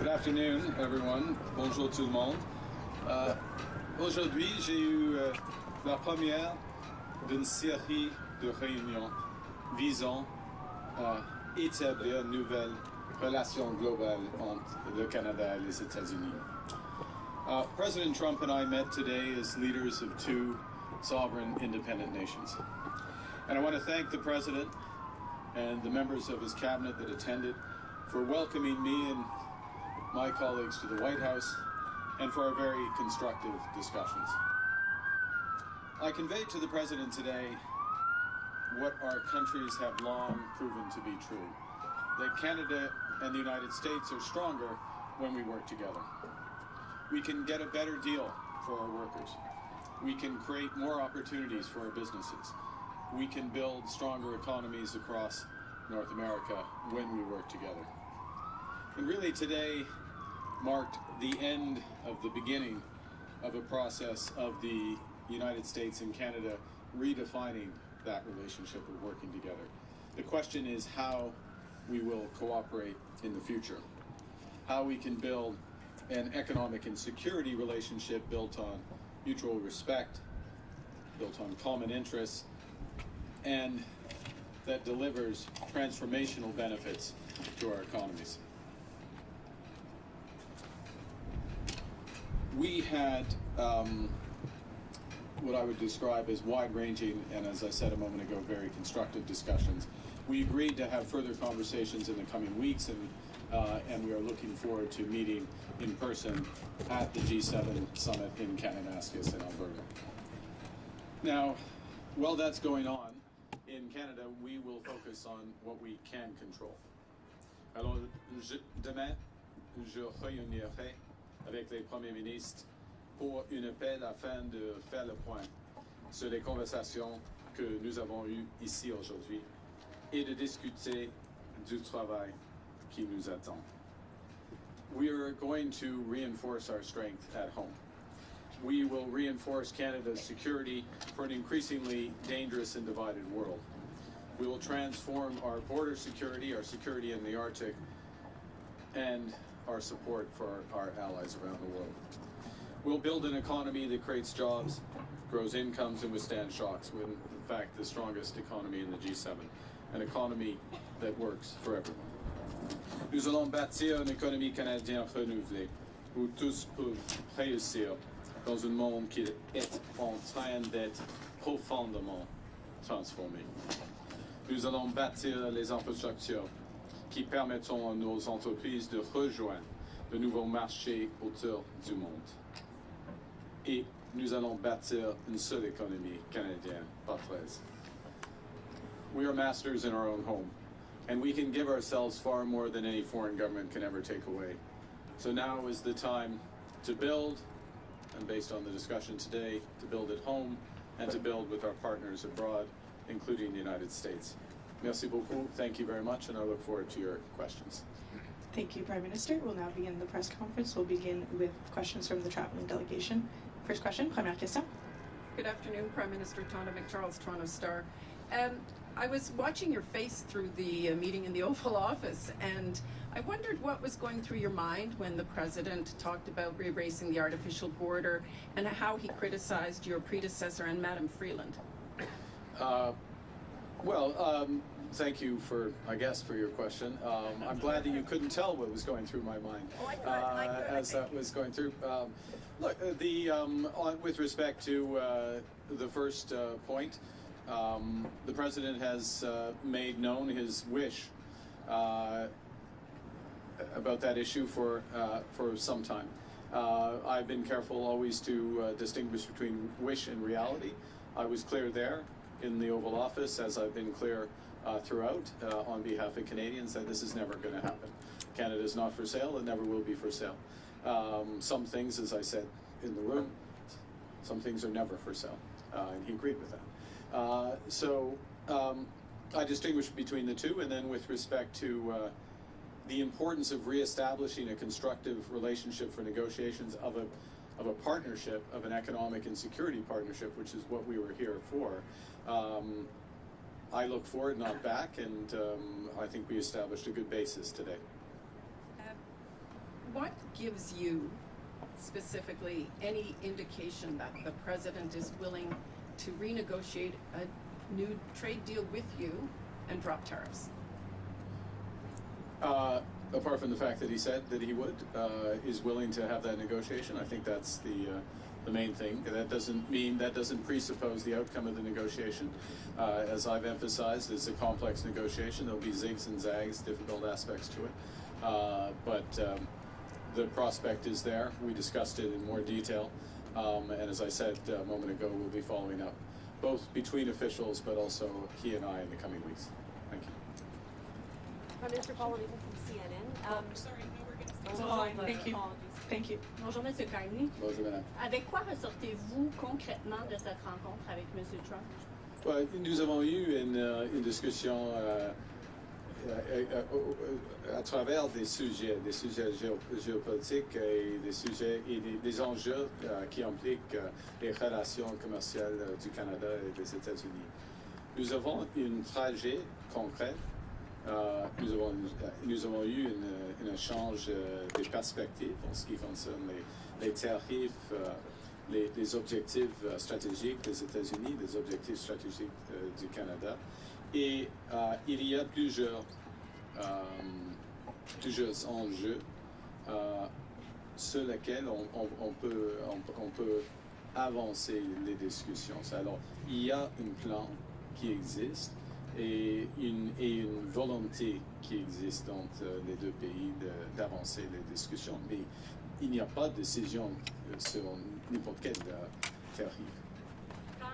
Good afternoon, everyone. Bonjour tout le monde. Aujourd'hui, j'ai eu la première d'une série de réunions visant à établir une nouvelle relation globale entre le Canada et les États-Unis. President Trump and I met today as leaders of two sovereign independent nations. And I want to thank the President and the members of his cabinet that attended for welcoming me and my colleagues to the White House and for our very constructive discussions. I conveyed to the President today what our countries have long proven to be true, that Canada and the United States are stronger when we work together. We can get a better deal for our workers. We can create more opportunities for our businesses. We can build stronger economies across North America when we work together. And really today marked the end of the beginning of a process of the United States and Canada redefining that relationship of working together. The question is how we will cooperate in the future, how we can build an economic and security relationship built on mutual respect, built on common interests, and that delivers transformational benefits to our economies. We had what I would describe as wide-ranging and, as I said a moment ago, very constructive discussions. We agreed to have further conversations in the coming weeks, and we are looking forward to meeting in person at the G7 summit in Kananaskis in Alberta. Now, while that's going on, in Canada, we will focus on what we can control. Alors, demain, je réunirai avec les premiers ministres pour un appel afin de faire le point sur les conversations que nous avons eues ici aujourd'hui et de discuter du travail qui nous attend. We are going to reinforce our strength at home. We will reinforce Canada's security for an increasingly dangerous and divided world. We will transform our border security, our security in the Arctic, and our support for our allies around the world. We'll build an economy that creates jobs, grows incomes, and withstands shocks. We're, in fact, the strongest economy in the G7, an economy that works for everyone. Nous allons bâtir une économie canadienne renouvelée, où tous peuvent réussir dans un monde qui est en train d'être profondément transformé. Nous allons bâtir les infrastructures qui permettront à nos entreprises de rejoindre de nouveaux marchés autour du monde. Et nous allons bâtir une seule économie canadienne par 13. We are masters in our own home, and we can give ourselves far more than any foreign government can ever take away. So now is the time to build, and based on the discussion today, to build at home and to build with our partners abroad, including the United States. Merci beaucoup. Thank you very much, and I look forward to your questions. Thank you, Prime Minister. We'll now begin the press conference. We'll begin with questions from the traveling delegation. First question, première question. Good afternoon, Prime Minister Tonda McCharles, Toronto Star. I was watching your face through the meeting in the Oval Office, and I wondered what was going through your mind when the President talked about erasing the artificial border and how he criticized your predecessor and Madam Freeland. Thank you for your question. I'm glad that you couldn't tell what was going through my mind as that was going through. Look, with respect to the first point, the President has made known his wish about that issue for some time. I've been careful always to distinguish between wish and reality. I was clear there in the Oval Office, as I've been clear throughout on behalf of Canadians, that this is never going to happen. Canada is not for sale and never will be for sale. Some things, as I said in the room, some things are never for sale, and he agreed with that. So I distinguish between the two, and then with respect to the importance of reestablishing a constructive relationship for negotiations of a partnership, of an economic and security partnership, which is what we were here for. I look forward, not back, and I think we established a good basis today. what gives you specifically any indication that the president is willing to renegotiate a new trade deal with you and drop tariffs? Apart from the fact that he said that he would, is willing to have that negotiation, I think that's the main thing. That doesn't presuppose the outcome of the negotiation. As I've emphasized, it's a complex negotiation. There'll be zigs and zags, difficult aspects to it. But the prospect is there. We discussed it in more detail. And as I said a moment ago, we'll be following up, both between officials, but also he and I in the coming weeks. Thank you. Mr. Paul from CNN. Sorry, no, we're going to Bonjour, Thank you. Thank you. Bonjour, M. Carney. Bonjour, madame. Avec quoi ressortez-vous concrètement de cette rencontre avec M. Trump? Ouais, nous avons eu une discussion à travers des sujets géopolitiques et des sujets et des enjeux qui impliquent les relations commerciales du Canada et des États-Unis. Nous avons un trajet concret. Nous avons eu un échange des perspectives en ce qui concerne les tarifs, les objectifs stratégiques des États-Unis, les objectifs stratégiques du Canada. Et il y a plusieurs enjeux sur lesquels on peut avancer les discussions. Alors, il y a un plan qui existe et une volonté qui existe entre les deux pays d'avancer les discussions. Mais il n'y a pas de décision sur n'importe quel tarif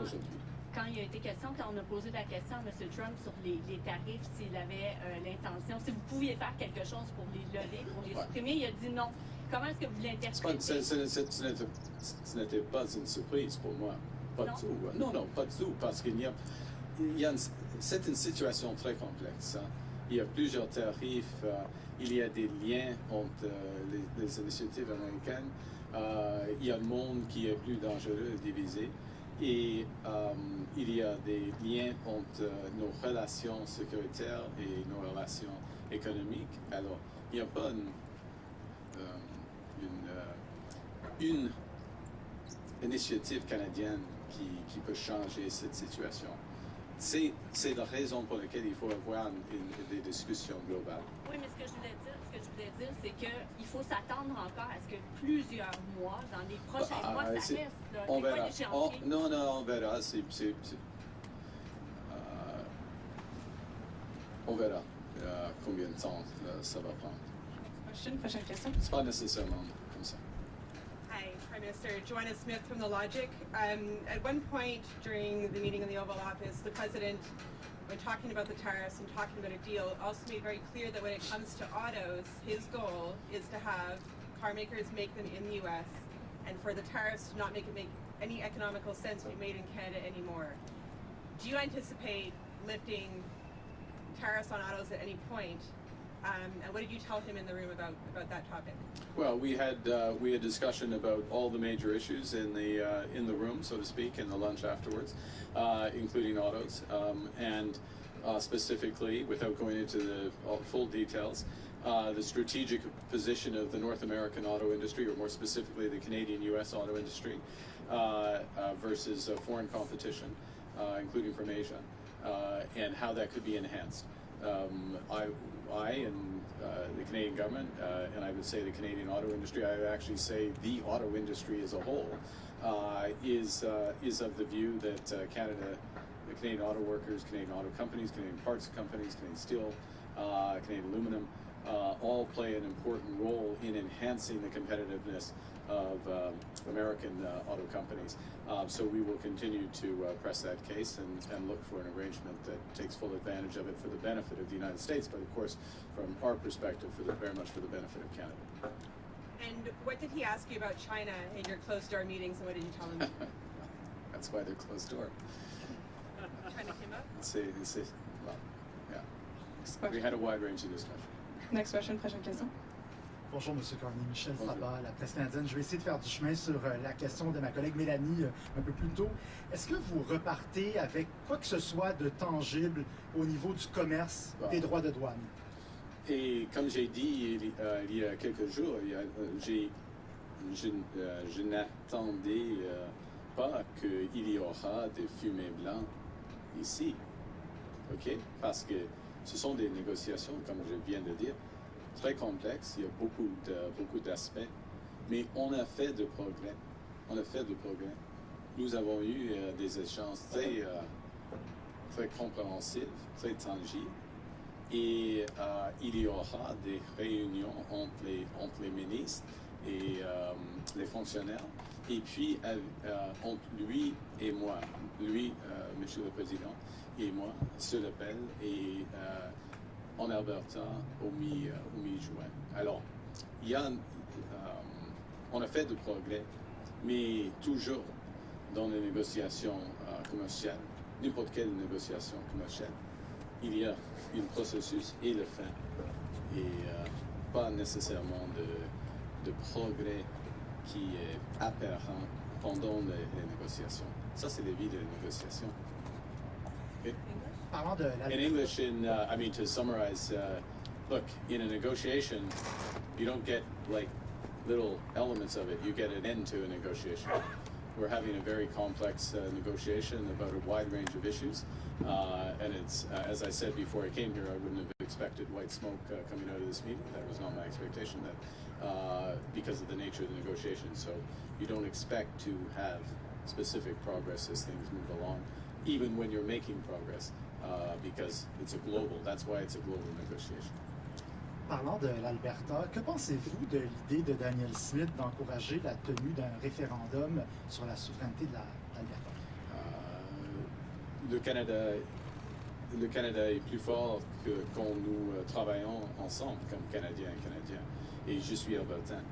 aujourd'hui. Quand il a été question, quand on a posé la question à M. Trump sur les tarifs, s'il avait l'intention, si vous pouviez faire quelque chose pour les lever, pour les supprimer, il a dit non. Comment est-ce que vous l'interprétez? Ce n'était pas une surprise pour moi. Pas du tout. Non, pas du tout, parce qu'il y a c'est une situation très complexe. Hein. Il y a plusieurs tarifs, il y a des liens entre les initiatives américaines, il y a le monde qui est plus dangereux et divisé, et il y a des liens entre nos relations sécuritaires et nos relations économiques. Alors, il n'y a pas une initiative canadienne qui peut changer cette situation. C'est la raison pour laquelle il faut avoir des discussions globales. Oui, mais ce que je voulais dire, c'est qu'il faut s'attendre encore à ce que plusieurs mois, dans les prochains mois, ça reste. On verra. Non, on verra. On verra combien de temps ça va prendre. Prochaine question. C'est pas nécessairement comme ça. Hi, Prime Minister. Joanna Smith from The Logic. At one point during the meeting in the Oval Office, the President, when talking about the tariffs and talking about a deal, also made very clear that when it comes to autos, his goal is to have car makers make them in the U.S. and for the tariffs to not make any economical sense to be made in Canada anymore. Do you anticipate lifting tariffs on autos at any point? And what did you tell him in the room about that topic? Well, we had discussion about all the major issues in the room, so to speak, in the lunch afterwards, including autos, and specifically, without going into the full details, the strategic position of the North American auto industry, or more specifically, the Canadian-U.S. auto industry, versus foreign competition, including from Asia, and how that could be enhanced. I and the Canadian government, and I would say the Canadian auto industry, I would actually say the auto industry as a whole, is of the view that Canada, the Canadian auto workers, Canadian auto companies, Canadian parts companies, Canadian steel, Canadian aluminum, all play an important role in enhancing the competitiveness of American auto companies. So we will continue to press that case and look for an arrangement that takes full advantage of it for the benefit of the United States, but of course, from our perspective, very much for the benefit of Canada. And what did he ask you about China in your closed-door meetings, and what did you tell him? That's why they're closed door. China came up? Well, yeah. We had a wide range of discussion. Next question, prochaine question. Bonjour, M. Carney. Michel Sabat, la presse canadienne. Je vais essayer de faire du chemin sur la question de ma collègue Mélanie un peu plus tôt. Est-ce que vous repartez avec quoi que ce soit de tangible au niveau du commerce, des droits de douane? Et comme j'ai dit il y a quelques jours, je n'attendais pas qu'il y aura des fumées blancs ici. OK? Parce que ce sont des négociations, comme je viens de dire, très complexes. Il y a beaucoup d'aspects. Mais on a fait de progrès. Nous avons eu des échanges très compréhensifs, très tangibles. Et il y aura des réunions entre les ministres et les fonctionnaires. Et puis, entre lui et moi, Monsieur le Président, et moi, sur l'appel, et en Alberta au mi-juin. Alors, on a fait du progrès, mais toujours dans les négociations commerciales, n'importe quelle négociation commerciale, il y a un processus et le fin, et pas nécessairement de progrès qui est apparent pendant les négociations. Ça, c'est la vie des négociations. Okay? Parlant de In English, I mean, to summarize, look, in a negotiation, you don't get like little elements of it. You get an end to a negotiation. We're having a very complex negotiation about a wide range of issues, and it's, as I said before I came here, I wouldn't have expected white smoke coming out of this meeting. That was not my expectation, because of the nature of the negotiation. So you don't expect to have specific progress as things move along, even when you're making progress, because that's why it's a global negotiation. Parlant de l'Alberta, que pensez-vous de l'idée de Daniel Smith d'encourager la tenue d'un référendum sur la souveraineté de l'Alberta? Le Canada est plus fort que quand nous travaillons ensemble comme Canadiens et Canadiens. Et je suis albertain.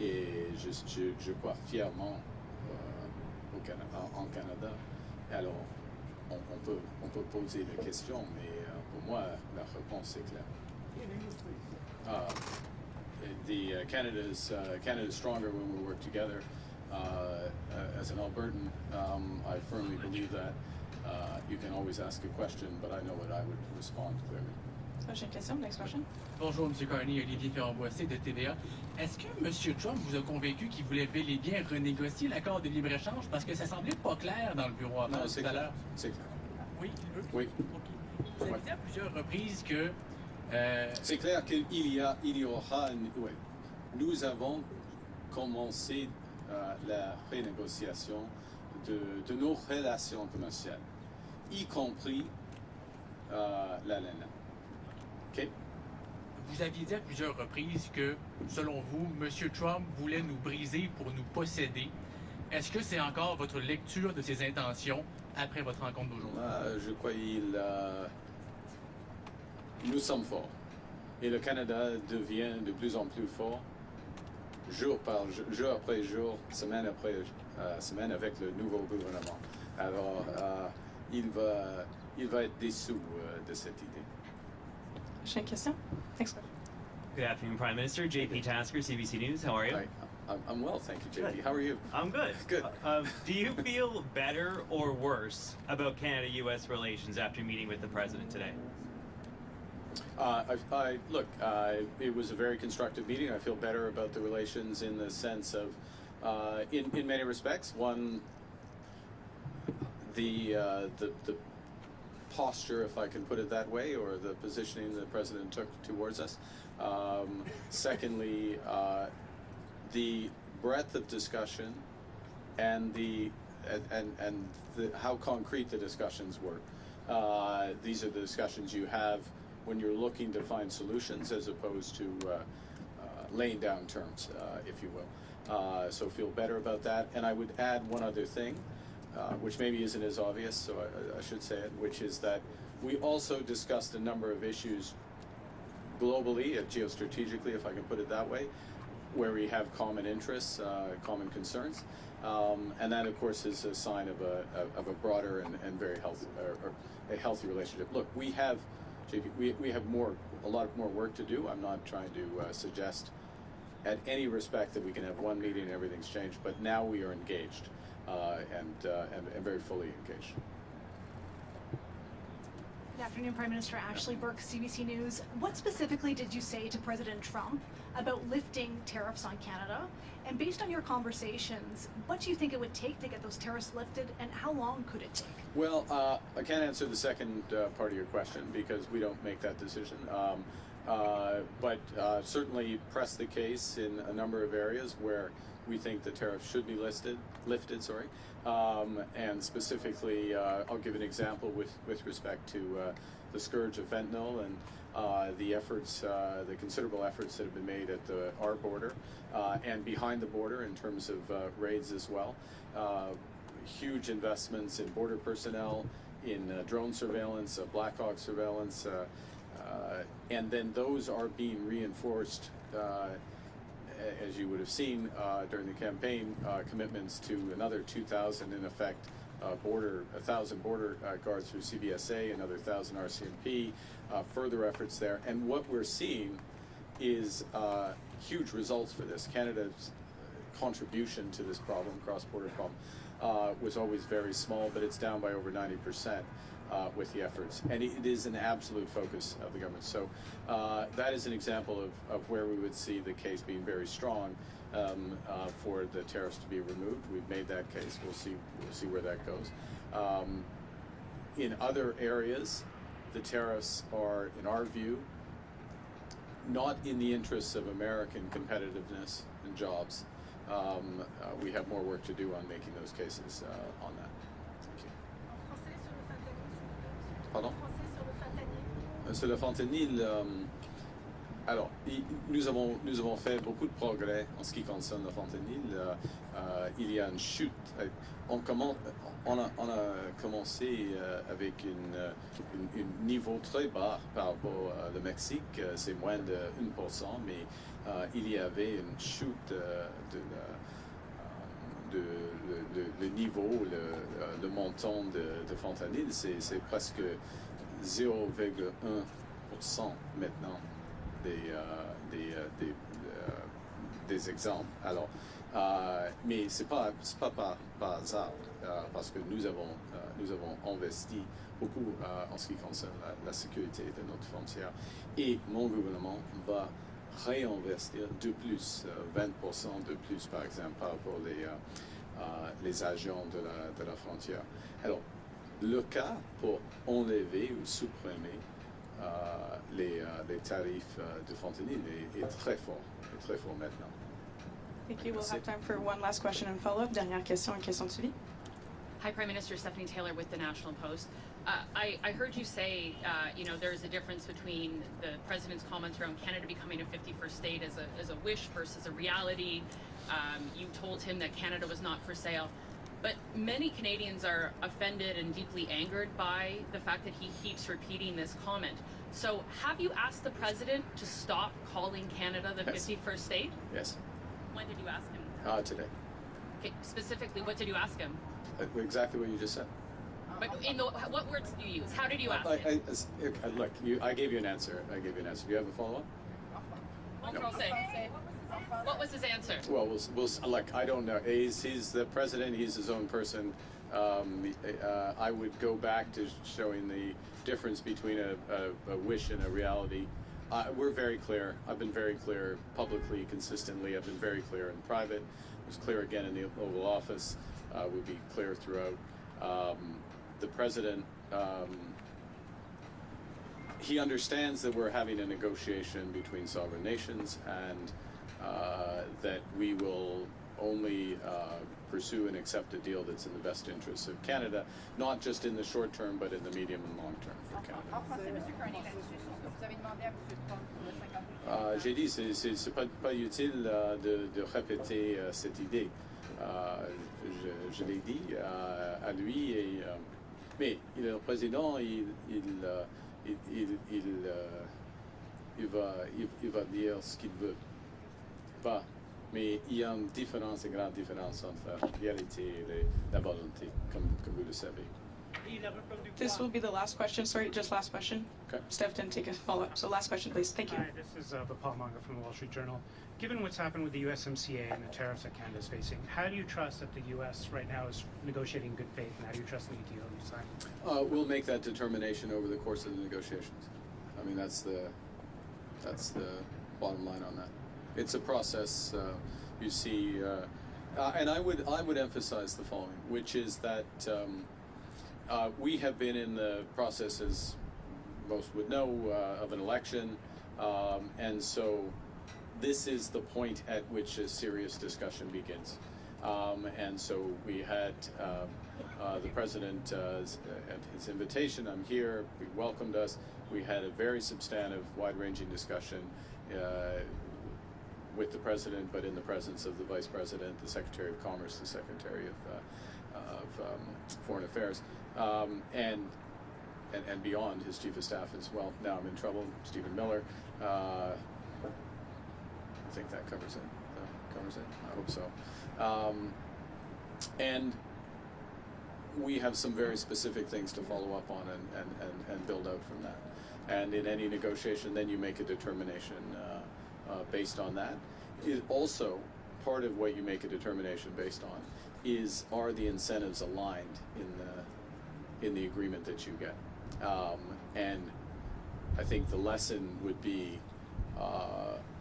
Et je crois fièrement en Canada. Alors, on peut poser des questions, mais pour moi, la réponse est claire. Canada's stronger when we work together. As an Albertan, I firmly believe that. You can always ask a question, but I know what I would respond clearly. Prochaine question, next question. Bonjour, M. Carney, Olivier Ferrand-Boissé de TVA. Est-ce que M. Trump vous a convaincu qu'il voulait bel et bien renégocier l'accord de libre-échange? Parce que ça semblait pas clair dans le bureau à Non, tout c'est à clair. l'heure. C'est clair. Oui, il veut? Oui. OK. Vous avez dit à plusieurs reprises que... C'est clair qu'il y aura... Oui. Nous avons commencé la renégociation de nos relations commerciales, y compris la laine. OK? Vous aviez dit à plusieurs reprises que, selon vous, M. Trump voulait nous briser pour nous posséder. Est-ce que c'est encore votre lecture de ses intentions après votre rencontre d'aujourd'hui? Je crois nous sommes forts. Et le Canada devient de plus en plus fort, jour après jour, semaine après semaine, avec le nouveau gouvernement. Alors, il va être déçu de cette idée. Prochaine question. Next question. Good afternoon, Prime Minister. JP Tasker, CBC News. How are you? Hi. I'm well, thank you, JP. Good. How are you? I'm good. Good. Do you feel better or worse about Canada-U.S. relations after meeting with the President today? Look, it was a very constructive meeting. I feel better about the relations in the sense of, in many respects, one, the posture, if I can put it that way, or the positioning the President took towards us. Secondly, the breadth of discussion and how concrete the discussions were. These are the discussions you have when you're looking to find solutions, as opposed to laying down terms, if you will. So feel better about that. And I would add one other thing, which maybe isn't as obvious, so I should say it, which is that we also discussed a number of issues globally, geostrategically, if I can put it that way, where we have common interests, common concerns. And that, of course, is a sign of a broader and very healthy, or a healthy relationship. Look, we have a lot more work to do. I'm not trying to suggest at any respect that we can have one meeting and everything's changed, but now we are engaged and very fully engaged. Good afternoon, Prime Minister. Ashley Burke, CBC News. What specifically did you say to President Trump about lifting tariffs on Canada? And based on your conversations, what do you think it would take to get those tariffs lifted, and how long could it take? Well, I can't answer the second part of your question because we don't make that decision. But certainly press the case in a number of areas where we think the tariff should be lifted. And specifically, I'll give an example with respect to the scourge of fentanyl and the efforts, the considerable efforts that have been made at our border and behind the border in terms of raids as well. Huge investments in border personnel, in drone surveillance, Black Hawk surveillance, and then those are being reinforced, as you would have seen during the campaign, commitments to another 2,000 in effect, 1,000 border guards through CBSA, another 1,000 RCMP, further efforts there. And what we're seeing is huge results for this. Canada's contribution to this problem, cross-border problem, was always very small, but it's down by over 90%. With the efforts, and it is an absolute focus of the government. So that is an example of where we would see the case being very strong for the tariffs to be removed. We've made that case. We'll see where that goes. In other areas, the tariffs are, in our view, not in the interests of American competitiveness and jobs. We have more work to do on making those cases on that. Pardon? Sur le fentanyl, alors, nous avons fait beaucoup de progrès en ce qui concerne le fentanyl. Il y a une chute. On a commencé avec un niveau très bas par rapport au Mexique. C'est moins de 1%, mais il y avait une chute le niveau, le montant de fentanyl, c'est presque 0,1% maintenant des exemples. Alors, mais c'est pas par hasard, parce que nous avons investi beaucoup en ce qui concerne la sécurité de notre frontière, et mon gouvernement va réinvestir de plus, 20% de plus par exemple par rapport les agents de la frontière. Alors, le cas pour enlever ou supprimer les tarifs de fentanyl est très fort maintenant. Thank you. We'll have time for one last question and follow-up. Dernière question et question de suivi. Hi, Prime Minister. Stephanie Taylor with the National Post. I heard you say, there's a difference between the President's comments around Canada becoming a 51st state as a wish versus a reality. You told him that Canada was not for sale. But many Canadians are offended and deeply angered by the fact that he keeps repeating this comment. So have you asked the President to stop calling Canada the 51st state? Yes. When did you ask him? Today. Okay, specifically, what did you ask him? Exactly what you just said. But what words did you use? How did you ask him? Look, I gave you an answer. Do you have a follow-up? No. What was his answer? Well, look, I don't know. He's the president. He's his own person. I would go back to showing the difference between a wish and a reality. We're very clear. I've been very clear publicly, consistently. I've been very clear in private. I was clear again in the Oval Office. We'll be clear throughout. The president, he understands that we're having a negotiation between sovereign nations, and that we will only pursue and accept a deal that's in the best interests of Canada, not just in the short term, but in the medium and long term for Canada. J'ai dit, c'est pas utile de répéter cette idée. Je l'ai dit à lui, mais le président, il va dire ce qu'il veut. Pas. Mais il y a une grande différence entre la réalité et la volonté, comme vous le savez. This will be the last question. Sorry, just last question. Okay. Steph didn't take a follow-up, so last question, please. Thank you. Hi, this is Paul Munger from the Wall Street Journal. Given what's happened with the USMCA and the tariffs that Canada is facing, how do you trust that the U.S. right now is negotiating in good faith, and how do you trust the deal you signed? We'll make that determination over the course of the negotiations. I mean, that's the bottom line on that. It's a process. You see, and I would emphasize the following, which is that we have been in the process, as most would know, of an election, and so this is the point at which a serious discussion begins. And so we had the president at his invitation. I'm here. He welcomed us. We had a very substantive, wide-ranging discussion with the president, but in the presence of the vice president, the secretary of commerce, the secretary of foreign affairs, and beyond, his chief of staff as well. Now I'm in trouble. Stephen Miller. I think that covers it. I hope so. And we have some very specific things to follow up on and build out from that. And in any negotiation, then you make a determination based on that. It also, part of what you make a determination based on are the incentives aligned in the agreement that you get. And I think the lesson would be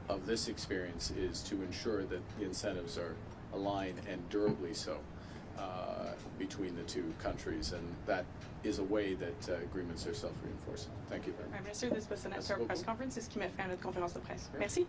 of this experience is to ensure that the incentives are aligned and durably so between the two countries, and that is a way that agreements are self-reinforcing. Thank you very much. Prime Minister, this was the next press conference. C'est ce qui met fin à notre conférence de presse. Merci.